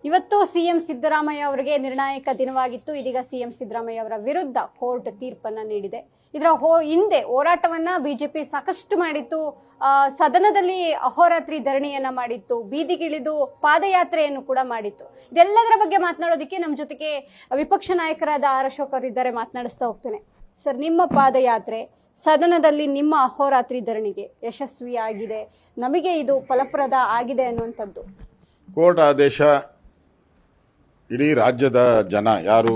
ಇವತ್ತು ಸಿಎಂ ಸಿದ್ದರಾಮಯ್ಯ ಅವರಿಗೆ ನಿರ್ಣಾಯಕ ದಿನವಾಗಿತ್ತು. ಇದೀಗ ಸಿಎಂ ಸಿದ್ದರಾಮಯ್ಯ ಅವರ ವಿರುದ್ಧ ಕೋರ್ಟ್ ತೀರ್ಪನ್ನ ನೀಡಿದೆ. ಇದರ ಹಿಂದೆ ಹೋರಾಟವನ್ನ ಬಿಜೆಪಿ ಸಾಕಷ್ಟು ಮಾಡಿತ್ತು. ಸದನದಲ್ಲಿ ಅಹೋರಾತ್ರಿ ಧರಣಿಯನ್ನ ಮಾಡಿತ್ತು, ಬೀದಿಗಿಳಿದು ಪಾದಯಾತ್ರೆಯನ್ನು ಕೂಡ ಮಾಡಿತ್ತು. ಇದೆಲ್ಲದರ ಬಗ್ಗೆ ಮಾತನಾಡೋದಕ್ಕೆ ನಮ್ಮ ಜೊತೆಗೆ ವಿಪಕ್ಷ ನಾಯಕರಾದ ಆರ್ ಅಶೋಕ್ ಅವರು ಇದ್ದಾರೆ. ಮಾತನಾಡಿಸ್ತಾ ಹೋಗ್ತೇನೆ. ಸರ್, ನಿಮ್ಮ ಪಾದಯಾತ್ರೆ ಸದನದಲ್ಲಿ ನಿಮ್ಮ ಅಹೋರಾತ್ರಿ ಧರಣಿಗೆ ಯಶಸ್ವಿಯಾಗಿದೆ, ನಮಗೆ ಇದು ಫಲಪ್ರದ ಆಗಿದೆ ಅನ್ನುವಂಥದ್ದು ಕೋರ್ಟ್ ಆದೇಶ ಇಡೀ ರಾಜ್ಯದ ಜನ ಯಾರು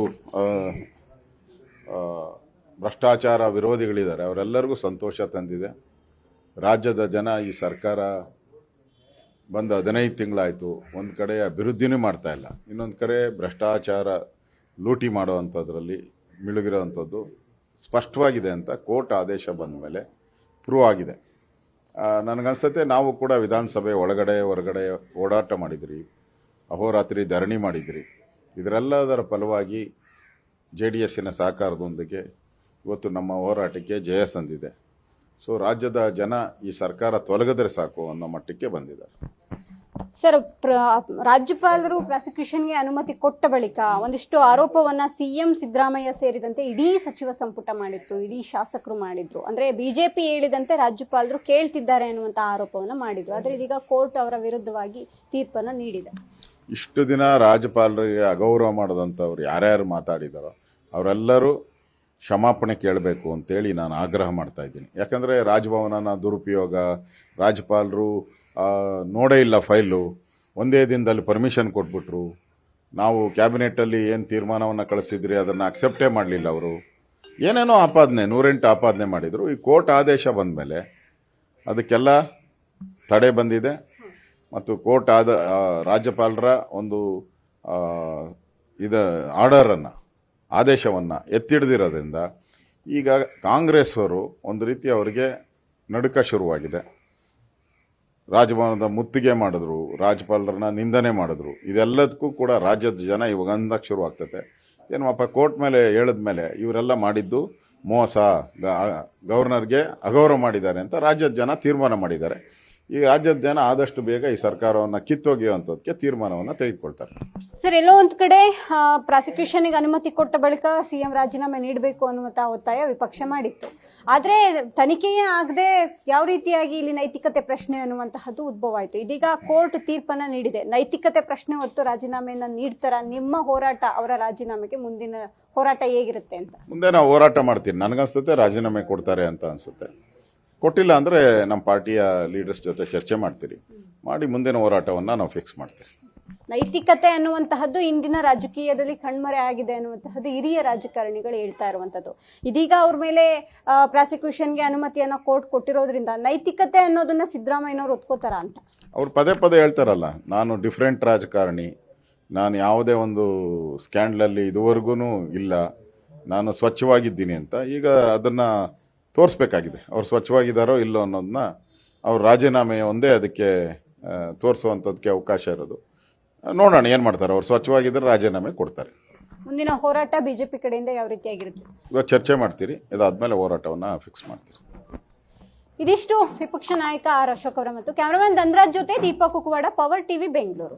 ಭ್ರಷ್ಟಾಚಾರ ವಿರೋಧಿಗಳಿದ್ದಾರೆ ಅವರೆಲ್ಲರಿಗೂ ಸಂತೋಷ ತಂದಿದೆ. ರಾಜ್ಯದ ಜನ ಈ ಸರ್ಕಾರ ಬಂದು 15 ತಿಂಗಳಾಯಿತು, ಒಂದು ಕಡೆ ಅಭಿವೃದ್ಧಿನೂ ಮಾಡ್ತಾ ಇಲ್ಲ, ಇನ್ನೊಂದು ಕಡೆ ಭ್ರಷ್ಟಾಚಾರ ಲೂಟಿ ಮಾಡುವಂಥದ್ರಲ್ಲಿ ಮಿಳುಗಿರೋವಂಥದ್ದು ಸ್ಪಷ್ಟವಾಗಿದೆ ಅಂತ ಕೋರ್ಟ್ ಆದೇಶ ಬಂದ ಮೇಲೆ ಪ್ರೂವ್ ಆಗಿದೆ. ನನಗನ್ಸುತ್ತೆ ನಾವು ಕೂಡ ವಿಧಾನಸಭೆ ಒಳಗಡೆ ಹೊರಗಡೆ ಓಡಾಟ ಮಾಡಿದ್ರಿ, ಅಹೋರಾತ್ರಿ ಧರಣಿ ಮಾಡಿದ್ರಿ. ಇದರೆಲ್ಲದರ ಫಲವಾಗಿ JDSನ ಸಹಕಾರದೊಂದಿಗೆ ಇವತ್ತು ನಮ್ಮ ಹೋರಾಟಕ್ಕೆ ಜಯ ಸಂದಿದೆ. ಸೊ ರಾಜ್ಯದ ಜನ ಈ ಸರ್ಕಾರ ತೊಲಗದರೆ ಸಾಕು ಅನ್ನೋ ಮಟ್ಟಕ್ಕೆ ಬಂದಿದ್ದಾರೆ. ಸರ್, ರಾಜ್ಯಪಾಲರು ಪ್ರಾಸಿಕ್ಯೂಷನ್ಗೆ ಅನುಮತಿ ಕೊಟ್ಟ ಬಳಿಕ ಒಂದಿಷ್ಟು ಆರೋಪವನ್ನ ಸಿಎಂ ಸಿದ್ದರಾಮಯ್ಯ ಸೇರಿದಂತೆ ಇಡೀ ಸಚಿವ ಸಂಪುಟ ಮಾಡಿತ್ತು, ಇಡೀ ಶಾಸಕರು ಮಾಡಿದ್ರು. ಅಂದ್ರೆ ಬಿಜೆಪಿ ಹೇಳಿದಂತೆ ರಾಜ್ಯಪಾಲರು ಕೇಳ್ತಿದ್ದಾರೆ ಅನ್ನುವಂತ ಆರೋಪವನ್ನ ಮಾಡಿದ್ರು. ಆದ್ರೆ ಇದೀಗ ಕೋರ್ಟ್ ಅವರ ವಿರುದ್ಧವಾಗಿ ತೀರ್ಪನ್ನ ನೀಡಿದೆ. ಇಷ್ಟು ದಿನ ರಾಜ್ಯಪಾಲರಿಗೆ ಅಗೌರವ ಮಾಡದಂಥವ್ರು ಯಾರ್ಯಾರು ಮಾತಾಡಿದಾರೋ ಅವರೆಲ್ಲರೂ ಕ್ಷಮಾಪಣೆ ಕೇಳಬೇಕು ಅಂತೇಳಿ ನಾನು ಆಗ್ರಹ ಮಾಡ್ತಾ ಇದ್ದೀನಿ. ಯಾಕಂದರೆ ರಾಜಭವನನ ದುರುಪಯೋಗ, ರಾಜ್ಯಪಾಲರು ನೋಡೇ ಇಲ್ಲ ಫೈಲು, ಒಂದೇ ದಿನದಲ್ಲಿ ಪರ್ಮಿಷನ್ ಕೊಟ್ಬಿಟ್ರು, ನಾವು ಕ್ಯಾಬಿನೆಟ್ಟಲ್ಲಿ ಏನು ತೀರ್ಮಾನವನ್ನು ಕಳಿಸಿದ್ರಿ ಅದನ್ನು ಅಕ್ಸೆಪ್ಟೇ ಮಾಡಲಿಲ್ಲ, ಅವರು ಏನೇನೋ ಆಪಾದನೆ 108 ಆಪಾದನೆ ಮಾಡಿದರು. ಈ ಕೋರ್ಟ್ ಆದೇಶ ಬಂದ ಮೇಲೆ ಅದಕ್ಕೆಲ್ಲ ತಡೆ ಬಂದಿದೆ ಮತ್ತು ಕೋರ್ಟ್ ರಾಜ್ಯಪಾಲರ ಒಂದು ಆದೇಶವನ್ನು ಎತ್ತಿಡ್ದಿರೋದ್ರಿಂದ ಈಗ ಕಾಂಗ್ರೆಸ್ ಅವರು ಒಂದು ರೀತಿ ಅವರಿಗೆ ನಡುಕ ಶುರುವಾಗಿದೆ. ರಾಜಭವನದ ಮುತ್ತಿಗೆ ಮಾಡಿದ್ರು, ರಾಜ್ಯಪಾಲರನ್ನ ನಿಂದನೆ ಮಾಡಿದ್ರು. ಇದೆಲ್ಲದಕ್ಕೂ ಕೂಡ ರಾಜ್ಯದ ಜನ ಇವಾಗ ಅಂದಕ್ಕೆ ಶುರುವಾಗ್ತದೆ. ಏನಪ್ಪ ಕೋರ್ಟ್ ಮೇಲೆ ಹೇಳಿದ ಮೇಲೆ ಇವರೆಲ್ಲ ಮಾಡಿದ್ದು ಮೋಸ, ಗವರ್ನರ್ಗೆ ಅಗೌರವ ಮಾಡಿದ್ದಾರೆ ಅಂತ ರಾಜ್ಯದ ಜನ ತೀರ್ಮಾನ ಮಾಡಿದ್ದಾರೆ. ಈ ರಾಜ್ಯದ ಜನ ಆದಷ್ಟು ಬೇಗ ಈ ಸರ್ಕಾರವನ್ನು ಕಿತ್ತೊಗೆಯುವಂಥದ್ದಕ್ಕೆ ತೀರ್ಮಾನವನ್ನು ತೆಗೆದುಕೊಳ್ತಾರೆ. ಸರ್, ಎಲ್ಲೋ ಒಂದ್ ಕಡೆ ಪ್ರಾಸಿಕ್ಯೂಷನ್ಗೆ ಅನುಮತಿ ಕೊಟ್ಟ ಬಳಿಕ ಸಿಎಂ ರಾಜೀನಾಮೆ ನೀಡಬೇಕು ಅನ್ನುವಂತ ಒತ್ತಾಯ ವಿಪಕ್ಷ ಮಾಡಿತ್ತು. ಆದ್ರೆ ತನಿಖೆಯೇ ಆಗದೆ ಯಾವ ರೀತಿಯಾಗಿ ಇಲ್ಲಿ ನೈತಿಕತೆ ಪ್ರಶ್ನೆ ಅನ್ನುವಂತಹದ್ದು ಉದ್ಭವ ಆಯಿತು. ಇದೀಗ ಕೋರ್ಟ್ ತೀರ್ಪನ್ನ ನೀಡಿದೆ. ನೈತಿಕತೆ ಪ್ರಶ್ನೆ ಹೊತ್ತು ರಾಜೀನಾಮೆಯನ್ನ ನೀಡ್ತಾರ? ನಿಮ್ಮ ಹೋರಾಟ ಅವರ ರಾಜೀನಾಮೆಗೆ ಮುಂದಿನ ಹೋರಾಟ ಹೇಗಿರುತ್ತೆ ಅಂತ? ಮುಂದೆ ನಾವು ಹೋರಾಟ ಮಾಡ್ತೀನಿ. ನನಗನ್ಸುತ್ತೆ ರಾಜೀನಾಮೆ ಕೊಡ್ತಾರೆ ಅಂತ ಅನ್ಸುತ್ತೆ. ಕೊಟ್ಟಿಲ್ಲ ಅಂದರೆ ನಮ್ಮ ಪಾರ್ಟಿಯ ಲೀಡರ್ಸ್ ಜೊತೆ ಚರ್ಚೆ ಮಾಡ್ತೀರಿ, ಮಾಡಿ ಮುಂದಿನ ಹೋರಾಟವನ್ನು ನಾವು ಫಿಕ್ಸ್ ಮಾಡ್ತೀರಿ. ನೈತಿಕತೆ ಅನ್ನುವಂತಹದ್ದು ಇಂದಿನ ರಾಜಕೀಯದಲ್ಲಿ ಕಣ್ಮರೆ ಆಗಿದೆ ಅನ್ನುವಂತಹದ್ದು ಹಿರಿಯ ರಾಜಕಾರಣಿಗಳು ಹೇಳ್ತಾ ಇರುವಂತದ್ದು. ಇದೀಗ ಅವ್ರ ಮೇಲೆ ಪ್ರಾಸಿಕ್ಯೂಷನ್ಗೆ ಅನುಮತಿಯನ್ನ ಕೋರ್ಟ್ ಕೊಟ್ಟಿರೋದ್ರಿಂದ ನೈತಿಕತೆ ಅನ್ನೋದನ್ನ ಸಿದ್ದರಾಮಯ್ಯನವರು ಒತ್ಕೋತಾರ ಅಂತ ಅವ್ರು ಪದೇ ಪದೇ ಹೇಳ್ತಾರಲ್ಲ, ನಾನು ಡಿಫ್ರೆಂಟ್ ರಾಜಕಾರಣಿ, ನಾನು ಯಾವುದೇ ಒಂದು ಸ್ಕ್ಯಾಂಡಲಲ್ಲಿ ಇದುವರೆಗೂ ಇಲ್ಲ, ನಾನು ಸ್ವಚ್ಛವಾಗಿದ್ದೀನಿ ಅಂತ. ಈಗ ಅದನ್ನು ತೋರಿಸ್ಬೇಕಾಗಿದೆ, ಅವ್ರು ಸ್ವಚ್ಛವಾಗಿದ್ದಾರೋ ಇಲ್ಲೋ ಅನ್ನೋದನ್ನ ಅವ್ರ ರಾಜೀನಾಮೆ ಒಂದೇ ಅದಕ್ಕೆ ತೋರಿಸುವಂಥದ್ದಕ್ಕೆ ಅವಕಾಶ ಇರೋದು. ನೋಡೋಣ ಏನು ಮಾಡ್ತಾರೆ. ಅವ್ರು ಸ್ವಚ್ಛವಾಗಿದ್ದರೆ ರಾಜೀನಾಮೆ ಕೊಡ್ತಾರೆ. ಮುಂದಿನ ಹೋರಾಟ ಬಿಜೆಪಿ ಕಡೆಯಿಂದ ಯಾವ ರೀತಿಯಾಗಿರುತ್ತೆ? ಇವಾಗ ಚರ್ಚೆ ಮಾಡ್ತೀರಿ, ಇದಾದ್ಮೇಲೆ ಹೋರಾಟವನ್ನು ಫಿಕ್ಸ್ ಮಾಡ್ತೀರಿ. ಇದಿಷ್ಟು ವಿಪಕ್ಷ ನಾಯಕ ಆರ್ ಅಶೋಕ್ ಅವರ ಮತ್ತು ಕ್ಯಾಮರಾಮನ್ ಧನರಾಜ್ ಜೊತೆ ದೀಪಾ ಕುಕ್ವಾಡ, ಪವರ್ ಟಿವಿ, ಬೆಂಗಳೂರು.